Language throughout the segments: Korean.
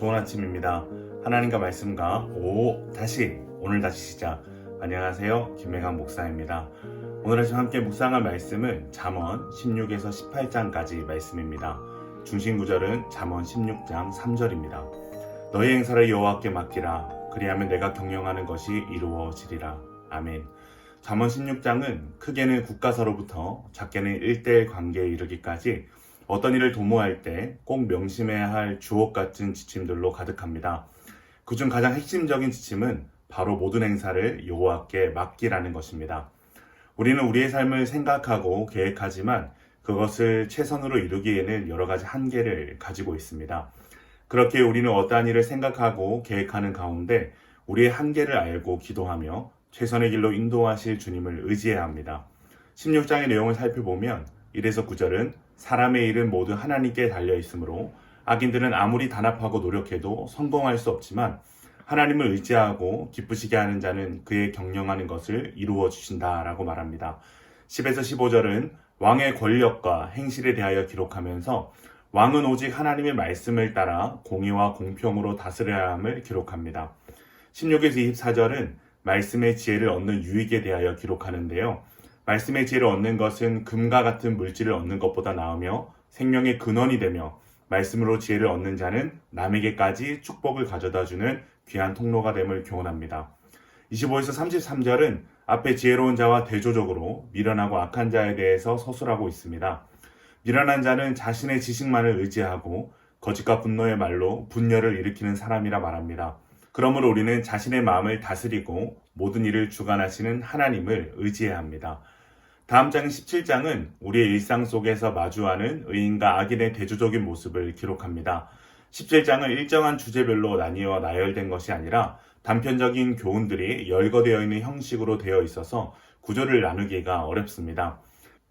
좋은 아침입니다. 하나님과 말씀과 오늘 다시 시작. 안녕하세요. 김매강 목사입니다. 오늘 아침 함께 묵상할 말씀은 잠언 16에서 18장까지 말씀입니다. 중심 구절은 잠언 16장 3절입니다. 너희 행사를 여호와께 맡기라. 그리하면 내가 경영하는 것이 이루어지리라. 아멘. 잠언 16장은 크게는 국가서로부터 작게는 1:1 관계에 이르기까지 어떤 일을 도모할 때 꼭 명심해야 할 주옥 같은 지침들로 가득합니다. 그중 가장 핵심적인 지침은 바로 모든 행사를 여호와께 맡기라는 것입니다. 우리는 우리의 삶을 생각하고 계획하지만 그것을 최선으로 이루기에는 여러 가지 한계를 가지고 있습니다. 그렇게 우리는 어떠한 일을 생각하고 계획하는 가운데 우리의 한계를 알고 기도하며 최선의 길로 인도하실 주님을 의지해야 합니다. 16장의 내용을 살펴보면 1에서 9절은 사람의 일은 모두 하나님께 달려있으므로 악인들은 아무리 단합하고 노력해도 성공할 수 없지만 하나님을 의지하고 기쁘시게 하는 자는 그의 경영하는 것을 이루어 주신다라고 말합니다. 10에서 15절은 왕의 권력과 행실에 대하여 기록하면서 왕은 오직 하나님의 말씀을 따라 공의와 공평으로 다스려야 함을 기록합니다. 16에서 24절은 말씀의 지혜를 얻는 유익에 대하여 기록하는데요. 말씀의 지혜를 얻는 것은 금과 같은 물질을 얻는 것보다 나으며 생명의 근원이 되며 말씀으로 지혜를 얻는 자는 남에게까지 축복을 가져다주는 귀한 통로가 됨을 교훈합니다. 25에서 33절은 앞에 지혜로운 자와 대조적으로 미련하고 악한 자에 대해서 서술하고 있습니다. 미련한 자는 자신의 지식만을 의지하고 거짓과 분노의 말로 분열을 일으키는 사람이라 말합니다. 그러므로 우리는 자신의 마음을 다스리고 모든 일을 주관하시는 하나님을 의지해야 합니다. 다음 장 17장은 우리의 일상 속에서 마주하는 의인과 악인의 대조적인 모습을 기록합니다. 17장은 일정한 주제별로 나뉘어 나열된 것이 아니라 단편적인 교훈들이 열거되어 있는 형식으로 되어 있어서 구조를 나누기가 어렵습니다.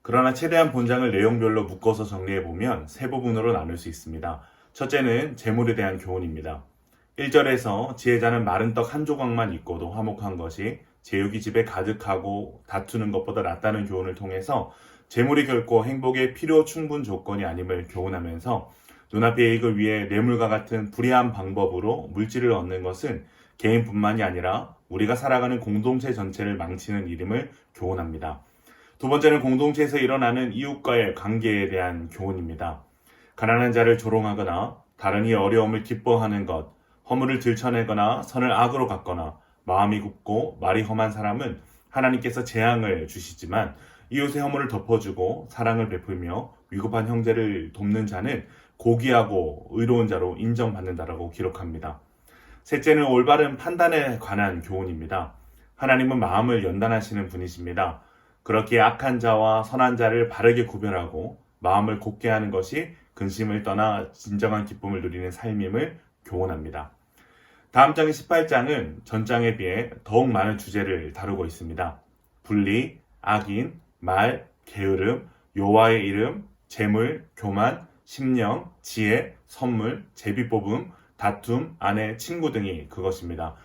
그러나 최대한 본장을 내용별로 묶어서 정리해보면 세 부분으로 나눌 수 있습니다. 첫째는 재물에 대한 교훈입니다. 1절에서 지혜자는 마른 떡 한 조각만 있고도 화목한 것이 제육이 집에 가득하고 다투는 것보다 낫다는 교훈을 통해서 재물이 결코 행복의 필요 충분 조건이 아님을 교훈하면서 눈앞의 이익을 위해 뇌물과 같은 불의한 방법으로 물질을 얻는 것은 개인뿐만이 아니라 우리가 살아가는 공동체 전체를 망치는 일임을 교훈합니다. 두 번째는 공동체에서 일어나는 이웃과의 관계에 대한 교훈입니다. 가난한 자를 조롱하거나 다른 이의 어려움을 기뻐하는 것, 허물을 들춰내거나 선을 악으로 갚거나 마음이 굽고 말이 험한 사람은 하나님께서 재앙을 주시지만 이웃의 허물을 덮어주고 사랑을 베풀며 위급한 형제를 돕는 자는 고귀하고 의로운 자로 인정받는다라고 기록합니다. 셋째는 올바른 판단에 관한 교훈입니다. 하나님은 마음을 연단하시는 분이십니다. 그렇기에 악한 자와 선한 자를 바르게 구별하고 마음을 곧게 하는 것이 근심을 떠나 진정한 기쁨을 누리는 삶임을 교훈합니다. 다음 장의 18장은 전장에 비해 더욱 많은 주제를 다루고 있습니다. 분리, 악인, 말, 게으름, 여호와의 이름, 재물, 교만, 심령, 지혜, 선물, 제비뽑음, 다툼, 아내, 친구 등이 그것입니다.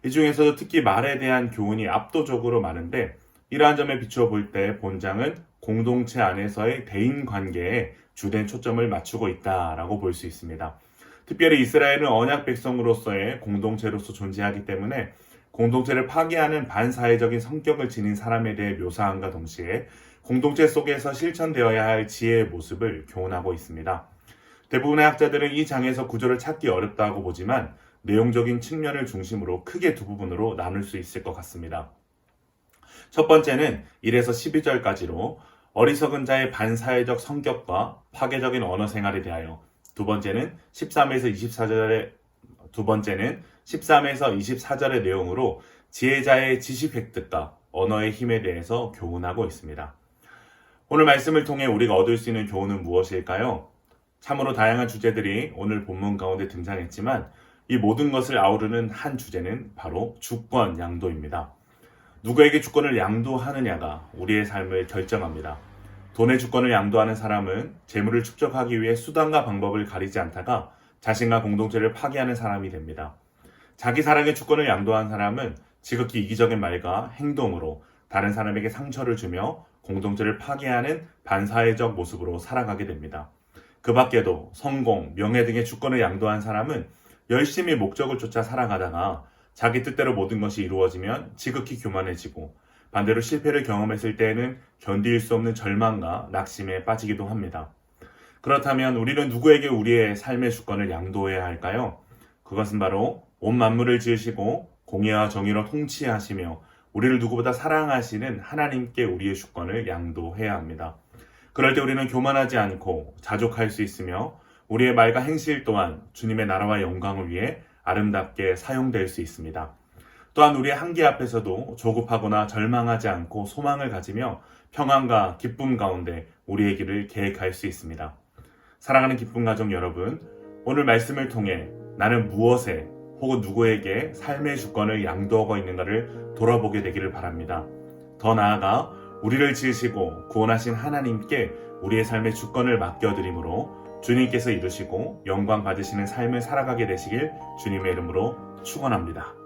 이 중에서도 특히 말에 대한 교훈이 압도적으로 많은데 이러한 점에 비추어 볼 때 본장은 공동체 안에서의 대인관계에 주된 초점을 맞추고 있다라고 볼 수 있습니다. 특별히 이스라엘은 언약 백성으로서의 공동체로서 존재하기 때문에 공동체를 파괴하는 반사회적인 성격을 지닌 사람에 대해 묘사함과 동시에 공동체 속에서 실천되어야 할 지혜의 모습을 교훈하고 있습니다. 대부분의 학자들은 이 장에서 구조를 찾기 어렵다고 보지만 내용적인 측면을 중심으로 크게 두 부분으로 나눌 수 있을 것 같습니다. 첫 번째는 1에서 12절까지로 어리석은 자의 반사회적 성격과 파괴적인 언어 생활에 대하여, 두 번째는 13에서 24절의 내용으로 지혜자의 지식 획득과 언어의 힘에 대해서 교훈하고 있습니다. 오늘 말씀을 통해 우리가 얻을 수 있는 교훈은 무엇일까요? 참으로 다양한 주제들이 오늘 본문 가운데 등장했지만 이 모든 것을 아우르는 한 주제는 바로 주권 양도입니다. 누구에게 주권을 양도하느냐가 우리의 삶을 결정합니다. 돈의 주권을 양도하는 사람은 재물을 축적하기 위해 수단과 방법을 가리지 않다가 자신과 공동체를 파괴하는 사람이 됩니다. 자기 사랑의 주권을 양도한 사람은 지극히 이기적인 말과 행동으로 다른 사람에게 상처를 주며 공동체를 파괴하는 반사회적 모습으로 살아가게 됩니다. 그 밖에도 성공, 명예 등의 주권을 양도한 사람은 열심히 목적을 쫓아 살아가다가 자기 뜻대로 모든 것이 이루어지면 지극히 교만해지고 반대로 실패를 경험했을 때에는 견딜 수 없는 절망과 낙심에 빠지기도 합니다. 그렇다면 우리는 누구에게 우리의 삶의 주권을 양도해야 할까요? 그것은 바로 온 만물을 지으시고 공의와 정의로 통치하시며 우리를 누구보다 사랑하시는 하나님께 우리의 주권을 양도해야 합니다. 그럴 때 우리는 교만하지 않고 자족할 수 있으며 우리의 말과 행실 또한 주님의 나라와 영광을 위해 아름답게 사용될 수 있습니다. 또한 우리의 한계 앞에서도 조급하거나 절망하지 않고 소망을 가지며 평안과 기쁨 가운데 우리의 길을 계획할 수 있습니다. 사랑하는 기쁨 가족 여러분, 오늘 말씀을 통해 나는 무엇에 혹은 누구에게 삶의 주권을 양도하고 있는가를 돌아보게 되기를 바랍니다. 더 나아가 우리를 지으시고 구원하신 하나님께 우리의 삶의 주권을 맡겨드림으로 주님께서 이루시고 영광 받으시는 삶을 살아가게 되시길 주님의 이름으로 축원합니다.